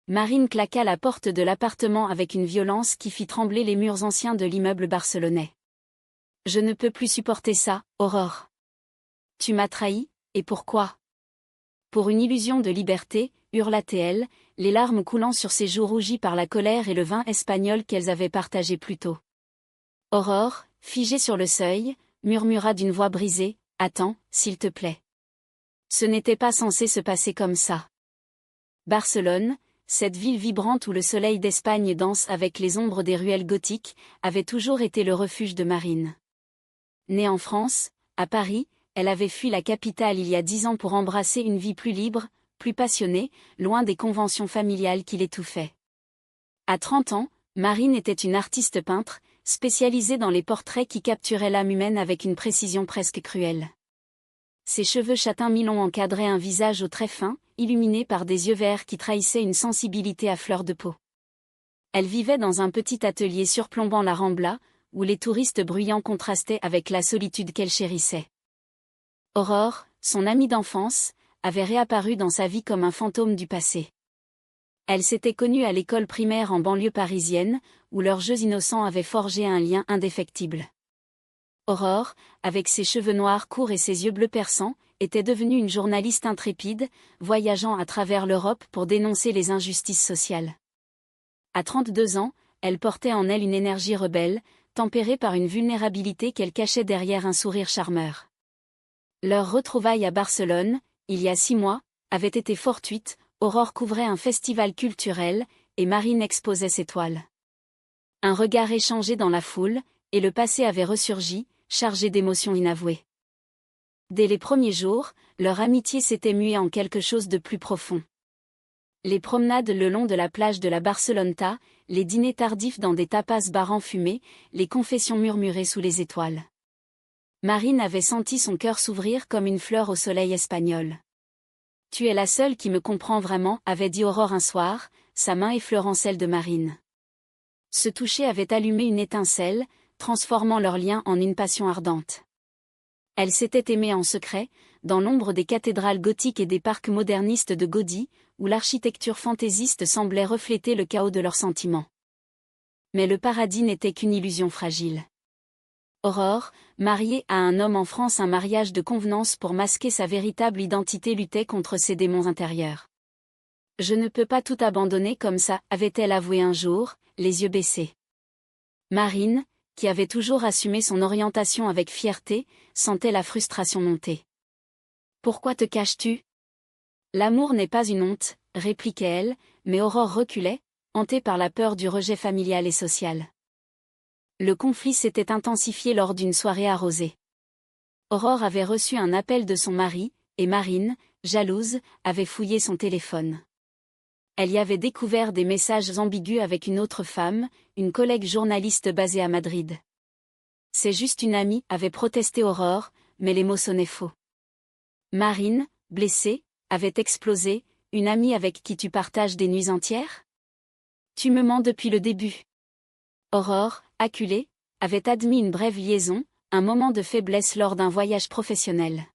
Marine claqua la porte de l'appartement avec une violence qui fit trembler les murs anciens de l'immeuble barcelonais. « Je ne peux plus supporter ça, Aurore. Tu m'as trahi, et pourquoi ? Pour une illusion de liberté, hurla-t-elle, les larmes coulant sur ses joues rougies par la colère et le vin espagnol qu'elles avaient partagé plus tôt. Aurore, figée sur le seuil, murmura d'une voix brisée, « Attends, s'il te plaît. Ce n'était pas censé se passer comme ça. » Barcelone, cette ville vibrante où le soleil d'Espagne danse avec les ombres des ruelles gothiques, avait toujours été le refuge de Marine. Née en France, à Paris, elle avait fui la capitale il y a 10 ans pour embrasser une vie plus libre, plus passionnée, loin des conventions familiales qui l'étouffaient. À 30 ans, Marine était une artiste peintre, spécialisée dans les portraits qui capturaient l'âme humaine avec une précision presque cruelle. Ses cheveux châtains mi-longs encadraient un visage aux traits fins, illuminé par des yeux verts qui trahissaient une sensibilité à fleur de peau. Elle vivait dans un petit atelier surplombant la Rambla, où les touristes bruyants contrastaient avec la solitude qu'elle chérissait. Aurore, son amie d'enfance, avait réapparu dans sa vie comme un fantôme du passé. Elle s'était connue à l'école primaire en banlieue parisienne, où leurs jeux innocents avaient forgé un lien indéfectible. Aurore, avec ses cheveux noirs courts et ses yeux bleus perçants, était devenue une journaliste intrépide, voyageant à travers l'Europe pour dénoncer les injustices sociales. À 32 ans, elle portait en elle une énergie rebelle, tempérée par une vulnérabilité qu'elle cachait derrière un sourire charmeur. Leur retrouvaille à Barcelone, il y a 6 mois, avait été fortuite. Aurore couvrait un festival culturel, et Marine exposait ses toiles. Un regard échangé dans la foule, et le passé avait ressurgi, chargé d'émotions inavouées. Dès les premiers jours, leur amitié s'était muée en quelque chose de plus profond. Les promenades le long de la plage de la Barceloneta, les dîners tardifs dans des tapas-bars enfumés, les confessions murmurées sous les étoiles. Marine avait senti son cœur s'ouvrir comme une fleur au soleil espagnol. « Tu es la seule qui me comprend vraiment », avait dit Aurore un soir, sa main effleurant celle de Marine. Ce toucher avait allumé une étincelle, transformant leur lien en une passion ardente. Elles s'étaient aimées en secret, dans l'ombre des cathédrales gothiques et des parcs modernistes de Gaudí, où l'architecture fantaisiste semblait refléter le chaos de leurs sentiments. Mais le paradis n'était qu'une illusion fragile. Aurore, mariée à un homme en France, un mariage de convenance pour masquer sa véritable identité, luttait contre ses démons intérieurs. « Je ne peux pas tout abandonner comme ça », avait-elle avoué un jour, les yeux baissés. Marine, qui avait toujours assumé son orientation avec fierté, sentait la frustration monter. « Pourquoi te caches-tu ? L'amour n'est pas une honte, répliquait-elle, mais Aurore reculait, hantée par la peur du rejet familial et social. Le conflit s'était intensifié lors d'une soirée arrosée. Aurore avait reçu un appel de son mari, et Marine, jalouse, avait fouillé son téléphone. Elle y avait découvert des messages ambigus avec une autre femme, une collègue journaliste basée à Madrid. « C'est juste une amie », avait protesté Aurore, mais les mots sonnaient faux. Marine, blessée, avait explosé. « Une amie avec qui tu partages des nuits entières ? Tu me mens depuis le début. » Aurore, acculée, avait admis une brève liaison, un moment de faiblesse lors d'un voyage professionnel.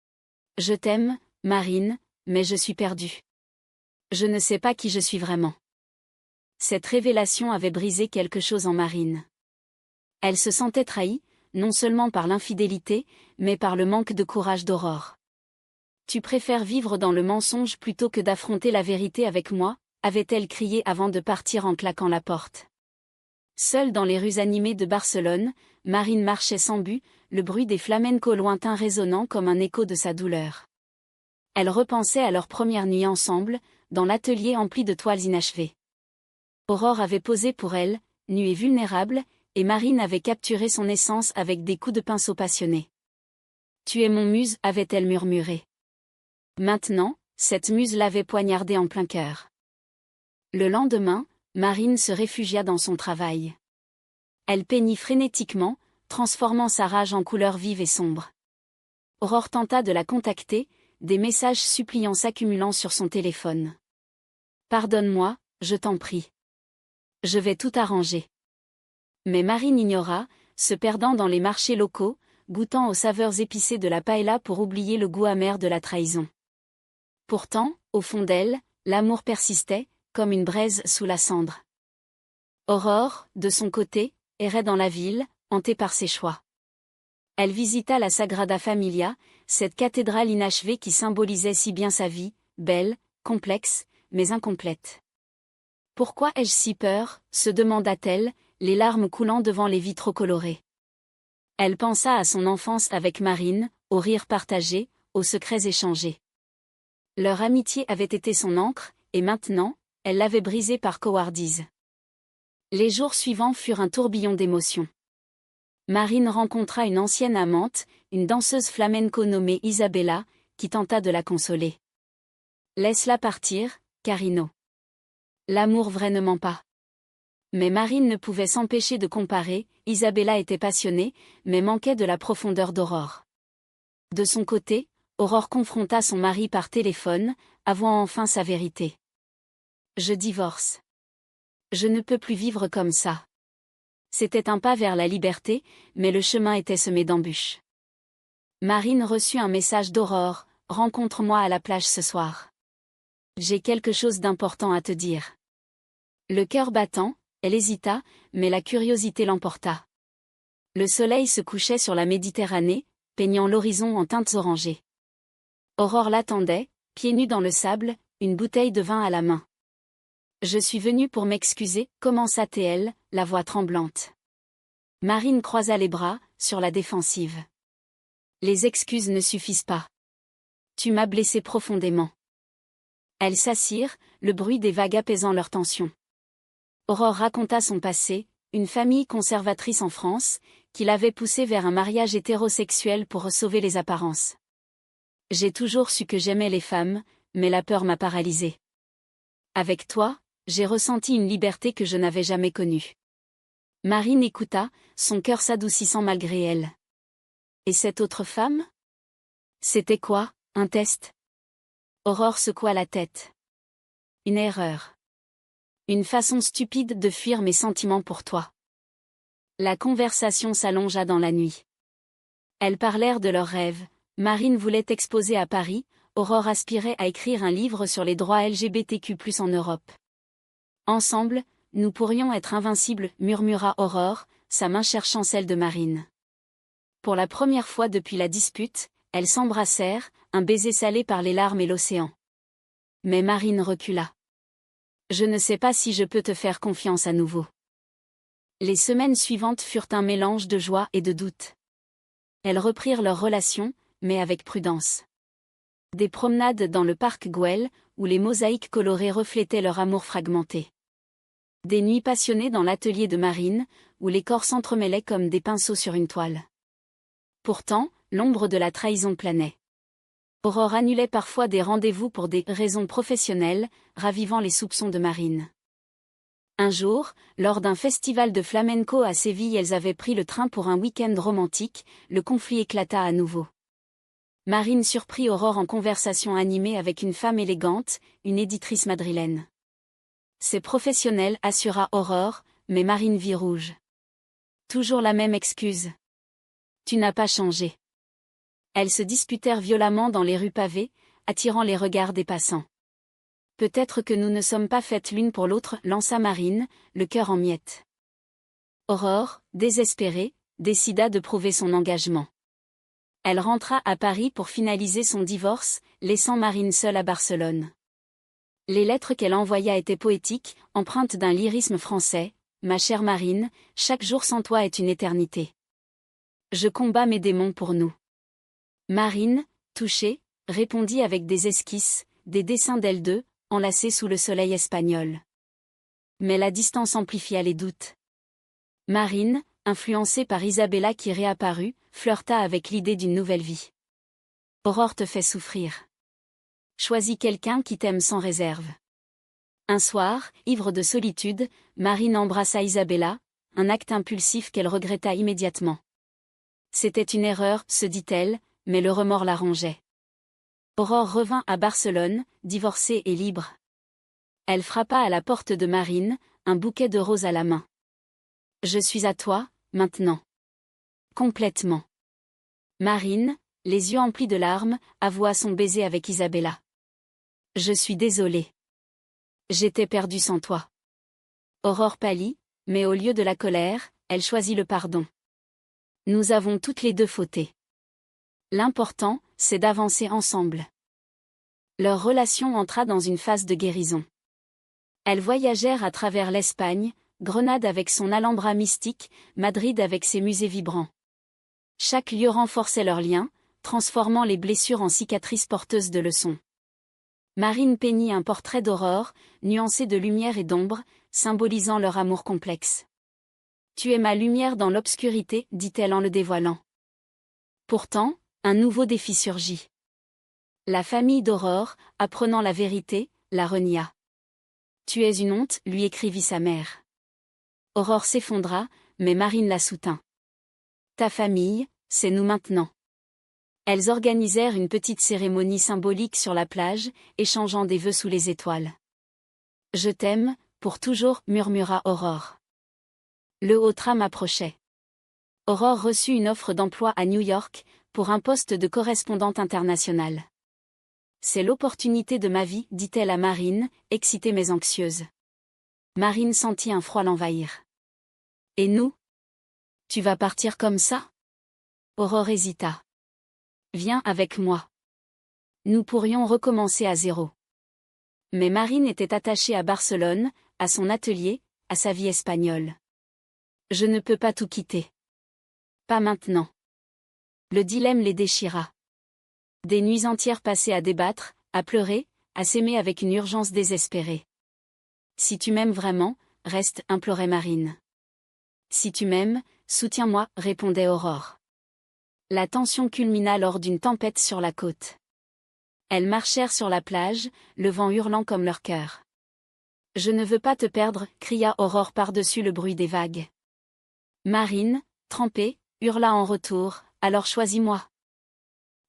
« Je t'aime, Marine, mais je suis perdue. Je ne sais pas qui je suis vraiment. » Cette révélation avait brisé quelque chose en Marine. Elle se sentait trahie, non seulement par l'infidélité, mais par le manque de courage d'Aurore. « Tu préfères vivre dans le mensonge plutôt que d'affronter la vérité avec moi », avait-elle crié avant de partir en claquant la porte. Seule dans les rues animées de Barcelone, Marine marchait sans but, le bruit des flamencos lointains résonnant comme un écho de sa douleur. Elle repensait à leur première nuit ensemble, dans l'atelier empli de toiles inachevées. Aurore avait posé pour elle, nue et vulnérable, et Marine avait capturé son essence avec des coups de pinceau passionnés. « Tu es mon muse », avait-elle murmuré. Maintenant, cette muse l'avait poignardée en plein cœur. Le lendemain, Marine se réfugia dans son travail. Elle peignit frénétiquement, transformant sa rage en couleurs vives et sombres. Aurore tenta de la contacter, des messages suppliants s'accumulant sur son téléphone. « Pardonne-moi, je t'en prie. Je vais tout arranger. » Mais Marine ignora, se perdant dans les marchés locaux, goûtant aux saveurs épicées de la paella pour oublier le goût amer de la trahison. Pourtant, au fond d'elle, l'amour persistait, comme une braise sous la cendre. Aurore, de son côté, errait dans la ville, hantée par ses choix. Elle visita la Sagrada Familia, cette cathédrale inachevée qui symbolisait si bien sa vie, belle, complexe, mais incomplète. « Pourquoi ai-je si peur ?» se demanda-t-elle, les larmes coulant devant les vitraux colorés. Elle pensa à son enfance avec Marine, aux rires partagés, aux secrets échangés. Leur amitié avait été son encre, et maintenant, elle l'avait brisée par couardise. Les jours suivants furent un tourbillon d'émotions. Marine rencontra une ancienne amante, une danseuse flamenco nommée Isabella, qui tenta de la consoler. « Laisse-la partir, Carino. L'amour vrai ne ment pas. » Mais Marine ne pouvait s'empêcher de comparer, Isabella était passionnée, mais manquait de la profondeur d'Aurore. De son côté, Aurore confronta son mari par téléphone, avouant enfin sa vérité. « Je divorce. Je ne peux plus vivre comme ça. » C'était un pas vers la liberté, mais le chemin était semé d'embûches. Marine reçut un message d'Aurore, « Rencontre-moi à la plage ce soir. J'ai quelque chose d'important à te dire. » Le cœur battant, elle hésita, mais la curiosité l'emporta. Le soleil se couchait sur la Méditerranée, peignant l'horizon en teintes orangées. Aurore l'attendait, pieds nus dans le sable, une bouteille de vin à la main. « Je suis venue pour m'excuser » commença-t-elle, la voix tremblante. Marine croisa les bras, sur la défensive. « Les excuses ne suffisent pas. Tu m'as blessée profondément. » Elles s'assirent, le bruit des vagues apaisant leur tension. Aurore raconta son passé, une famille conservatrice en France, qui l'avait poussée vers un mariage hétérosexuel pour sauver les apparences. « J'ai toujours su que j'aimais les femmes, mais la peur m'a paralysée. Avec toi, j'ai ressenti une liberté que je n'avais jamais connue. » Marine écouta, son cœur s'adoucissant malgré elle. Et cette autre femme? C'était quoi, un test? Aurore secoua la tête. Une erreur. Une façon stupide de fuir mes sentiments pour toi. La conversation s'allongea dans la nuit. Elles parlèrent de leurs rêves. Marine voulait exposer à Paris, Aurore aspirait à écrire un livre sur les droits LGBTQ+ en Europe. Ensemble, nous pourrions être invincibles, murmura Aurore, sa main cherchant celle de Marine. Pour la première fois depuis la dispute, elles s'embrassèrent, un baiser salé par les larmes et l'océan. Mais Marine recula. « Je ne sais pas si je peux te faire confiance à nouveau. » Les semaines suivantes furent un mélange de joie et de doute. Elles reprirent leur relation, mais avec prudence. Des promenades dans le parc Güell, où les mosaïques colorées reflétaient leur amour fragmenté. Des nuits passionnées dans l'atelier de Marine, où les corps s'entremêlaient comme des pinceaux sur une toile. Pourtant, l'ombre de la trahison planait. Aurore annulait parfois des rendez-vous pour des raisons professionnelles, ravivant les soupçons de Marine. Un jour, lors d'un festival de flamenco à Séville, elles avaient pris le train pour un week-end romantique, le conflit éclata à nouveau. Marine surprit Aurore en conversation animée avec une femme élégante, une éditrice madrilène. C'est professionnel, assura Aurore, mais Marine vit rouge. Toujours la même excuse. Tu n'as pas changé. Elles se disputèrent violemment dans les rues pavées, attirant les regards des passants. Peut-être que nous ne sommes pas faites l'une pour l'autre, lança Marine, le cœur en miettes. Aurore, désespérée, décida de prouver son engagement. Elle rentra à Paris pour finaliser son divorce, laissant Marine seule à Barcelone. Les lettres qu'elle envoya étaient poétiques, empreintes d'un lyrisme français. « Ma chère Marine, chaque jour sans toi est une éternité. Je combats mes démons pour nous. » Marine, touchée, répondit avec des esquisses, des dessins d'elles deux, enlacées sous le soleil espagnol. Mais la distance amplifia les doutes. Marine, influencée par Isabella qui réapparut, flirta avec l'idée d'une nouvelle vie. Aurore te fait souffrir. Choisis quelqu'un qui t'aime sans réserve. Un soir, ivre de solitude, Marine embrassa Isabella, un acte impulsif qu'elle regretta immédiatement. C'était une erreur, se dit-elle, mais le remords la rongeait. Aurore revint à Barcelone, divorcée et libre. Elle frappa à la porte de Marine, un bouquet de roses à la main. « Je suis à toi, maintenant. » Complètement. Marine, les yeux emplis de larmes, avoua son baiser avec Isabella. « Je suis désolée. J'étais perdue sans toi. Aurore pâlit, mais au lieu de la colère, elle choisit le pardon. Nous avons toutes les deux fauté. L'important, c'est d'avancer ensemble. Leur relation entra dans une phase de guérison. Elles voyagèrent à travers l'Espagne, Grenade avec son Alhambra mystique, Madrid avec ses musées vibrants. Chaque lieu renforçait leur lien, transformant les blessures en cicatrices porteuses de leçons. Marine peignit un portrait d'Aurore, nuancé de lumière et d'ombre, symbolisant leur amour complexe. « Tu es ma lumière dans l'obscurité », dit-elle en le dévoilant. Pourtant, un nouveau défi surgit. La famille d'Aurore, apprenant la vérité, la renia. « Tu es une honte », lui écrivit sa mère. Aurore s'effondra, mais Marine la soutint. « Ta famille, c'est nous maintenant. » Elles organisèrent une petite cérémonie symbolique sur la plage, échangeant des vœux sous les étoiles. « Je t'aime, pour toujours », murmura Aurore. Le haut tram approchait. Aurore reçut une offre d'emploi à New York, pour un poste de correspondante internationale. « C'est l'opportunité de ma vie », dit-elle à Marine, excitée mais anxieuse. Marine sentit un froid l'envahir. « Et nous ? Tu vas partir comme ça ?» Aurore hésita. « Viens avec moi. Nous pourrions recommencer à zéro. » Mais Marine était attachée à Barcelone, à son atelier, à sa vie espagnole. « Je ne peux pas tout quitter. Pas maintenant. » Le dilemme les déchira. Des nuits entières passées à débattre, à pleurer, à s'aimer avec une urgence désespérée. « Si tu m'aimes vraiment, reste », implorait Marine. « Si tu m'aimes, soutiens-moi », répondait Aurore. La tension culmina lors d'une tempête sur la côte. Elles marchèrent sur la plage, le vent hurlant comme leur cœur. « Je ne veux pas te perdre », cria Aurore par-dessus le bruit des vagues. Marine, trempée, hurla en retour, « Alors choisis-moi. »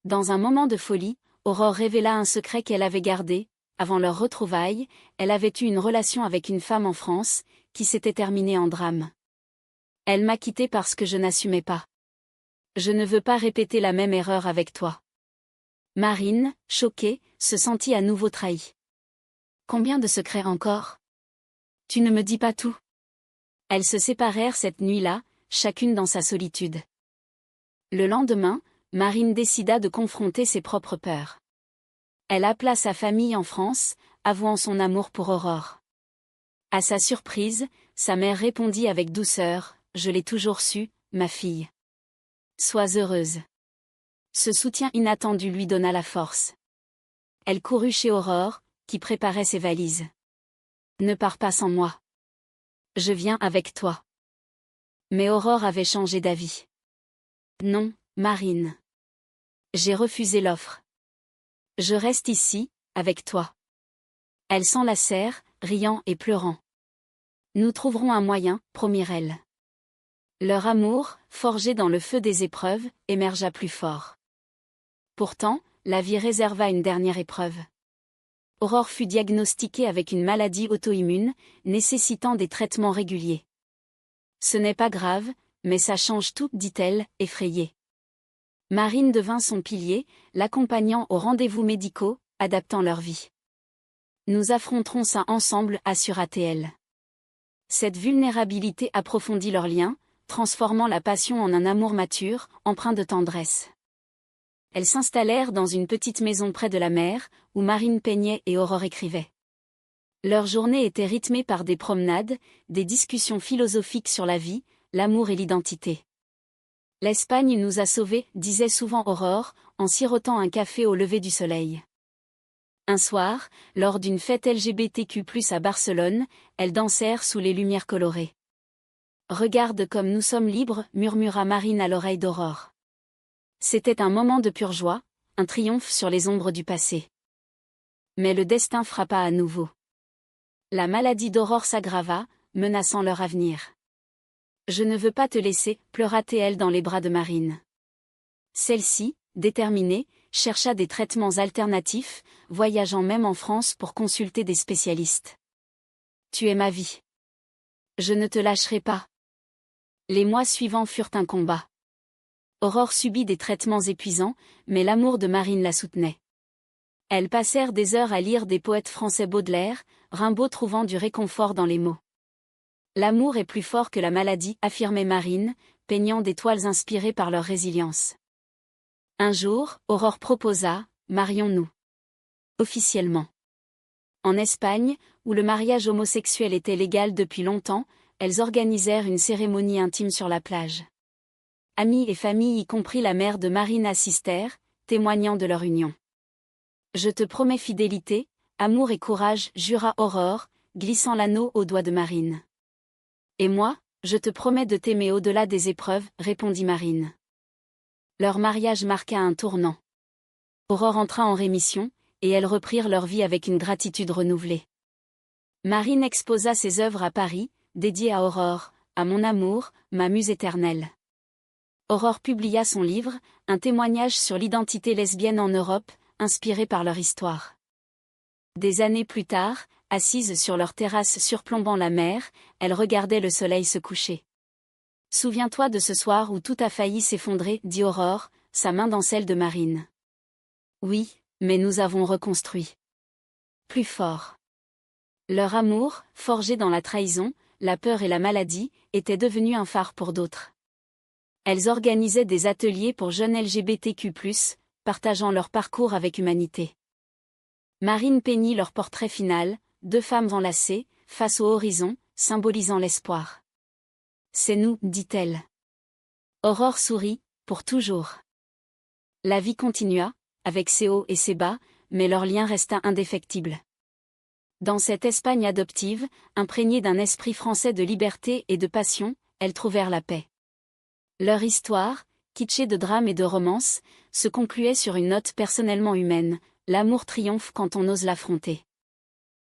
Dans un moment de folie, Aurore révéla un secret qu'elle avait gardé. Avant leur retrouvaille, elle avait eu une relation avec une femme en France, qui s'était terminée en drame. « Elle m'a quittée parce que je n'assumais pas. Je ne veux pas répéter la même erreur avec toi. » Marine, choquée, se sentit à nouveau trahie. « Combien de secrets encore ? Tu ne me dis pas tout. » Elles se séparèrent cette nuit-là, chacune dans sa solitude. Le lendemain, Marine décida de confronter ses propres peurs. Elle appela sa famille en France, avouant son amour pour Aurore. À sa surprise, sa mère répondit avec douceur, « Je l'ai toujours su, ma fille. Sois heureuse. » Ce soutien inattendu lui donna la force. Elle courut chez Aurore, qui préparait ses valises. « Ne pars pas sans moi. Je viens avec toi. » Mais Aurore avait changé d'avis. « Non, Marine. J'ai refusé l'offre. Je reste ici, avec toi. » Elles s'enlacèrent, riant et pleurant. « Nous trouverons un moyen », promirent-elles. Leur amour, forgé dans le feu des épreuves, émergea plus fort. Pourtant, la vie réserva une dernière épreuve. Aurore fut diagnostiquée avec une maladie auto-immune, nécessitant des traitements réguliers. « Ce n'est pas grave, mais ça change tout », dit-elle, effrayée. Marine devint son pilier, l'accompagnant aux rendez-vous médicaux, adaptant leur vie. « Nous affronterons ça ensemble », assura-t-elle. Cette vulnérabilité approfondit leur lien, transformant la passion en un amour mature, empreint de tendresse. Elles s'installèrent dans une petite maison près de la mer, où Marine peignait et Aurore écrivait. Leur journée était rythmée par des promenades, des discussions philosophiques sur la vie, l'amour et l'identité. « L'Espagne nous a sauvés », disait souvent Aurore, en sirotant un café au lever du soleil. Un soir, lors d'une fête LGBTQ+ à Barcelone, elles dansèrent sous les lumières colorées. « Regarde comme nous sommes libres », murmura Marine à l'oreille d'Aurore. C'était un moment de pure joie, un triomphe sur les ombres du passé. Mais le destin frappa à nouveau. La maladie d'Aurore s'aggrava, menaçant leur avenir. « Je ne veux pas te laisser », pleura-t-elle dans les bras de Marine. Celle-ci, déterminée, chercha des traitements alternatifs, voyageant même en France pour consulter des spécialistes. « Tu es ma vie. Je ne te lâcherai pas. » Les mois suivants furent un combat. Aurore subit des traitements épuisants, mais l'amour de Marine la soutenait. Elles passèrent des heures à lire des poètes français Baudelaire, Rimbaud trouvant du réconfort dans les mots. L'amour est plus fort que la maladie, affirmait Marine, peignant des toiles inspirées par leur résilience. Un jour, Aurore proposa « Marions-nous » officiellement. En Espagne, où le mariage homosexuel était légal depuis longtemps, elles organisèrent une cérémonie intime sur la plage. Amis et famille y compris la mère de Marine assistèrent, témoignant de leur union. « Je te promets fidélité, amour et courage » jura Aurore, glissant l'anneau au doigt de Marine. « Et moi, je te promets de t'aimer au-delà des épreuves » répondit Marine. Leur mariage marqua un tournant. Aurore entra en rémission, et elles reprirent leur vie avec une gratitude renouvelée. Marine exposa ses œuvres à Paris, dédiées à Aurore, à mon amour, ma muse éternelle. Aurore publia son livre, un témoignage sur l'identité lesbienne en Europe, inspiré par leur histoire. Des années plus tard, assises sur leur terrasse surplombant la mer, elles regardaient le soleil se coucher. « Souviens-toi de ce soir où tout a failli s'effondrer, » dit Aurore, sa main dans celle de Marine. « Oui, mais nous avons reconstruit. Plus fort. » Leur amour, forgé dans la trahison, la peur et la maladie, était devenu un phare pour d'autres. Elles organisaient des ateliers pour jeunes LGBTQ+, partageant leur parcours avec humanité. Marine peignit leur portrait final, deux femmes enlacées, face au horizon, symbolisant l'espoir. « C'est nous, dit-elle. » Aurore sourit, pour toujours. La vie continua, avec ses hauts et ses bas, mais leur lien resta indéfectible. Dans cette Espagne adoptive, imprégnée d'un esprit français de liberté et de passion, elles trouvèrent la paix. Leur histoire, kitschée de drame et de romance, se concluait sur une note personnellement humaine, l'amour triomphe quand on ose l'affronter.